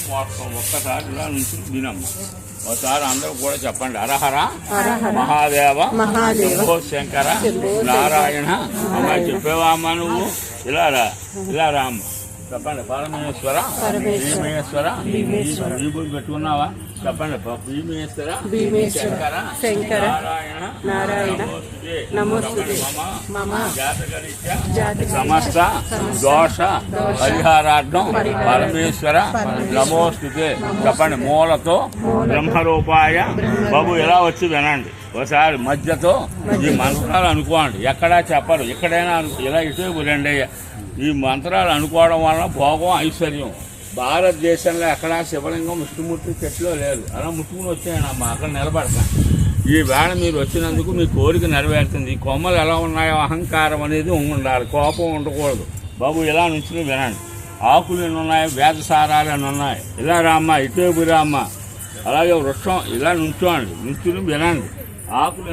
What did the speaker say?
మొత్తం ఒక్కసారి ఇలా నుంచి వినమ్మ. ఒకసారి అందరూ కూడా చెప్పండి. హరహర మహాదేవ శంభో శంకర నారాయణ. అమ్మాయి చెప్పేవా అమ్మ నువ్వు? ఇలా రా, ఇలా రా అమ్మ. చెప్పండి. పరమేశ్వర భీమేశ్వర. భీముడు పెట్టుకున్నావా? చెప్పండి. భీమేశ్వర శంకర నారాయణ నమోస్తుతే మమ సమస్త దోష పరిహారార్థం పరమేశ్వర నమోస్తుతే. చెప్పండి. మూలతో బ్రహ్మరూపాయ. బాబు ఇలా వచ్చి వినండి. ఒకసారి మధ్యతో ఈ మంత్రాలు అనుకోండి. ఎక్కడా చెప్పరు, ఎక్కడైనా ఇలా ఇటే రండి. ఈ మంత్రాలు అనుకోవడం వలన భోగం, ఐశ్వర్యం. భారతదేశంలో ఎక్కడా శివలింగం విష్ణుమూర్తి చెట్లో లేదు. అలా ముట్టుకుని వచ్చాయని అమ్మ అక్కడ నిలబడతాను. ఈ వేళ మీరు వచ్చినందుకు మీ కోరిక నెరవేరుతుంది. ఈ కొమ్మలు ఎలా ఉన్నాయో అహంకారం అనేది ఉండాలి, కోపం ఉండకూడదు. బాబు ఇలా నుంచి వినండి. ఆకులు ఎన్ని ఉన్నాయి, వేదసారాలు ఎన్ని ఉన్నాయి. ఇలా రామ్మ, ఇటే రామ్మ. అలాగే వృక్షం ఇలా నుంచోండి, నుంచుని వినండి. ఆకులు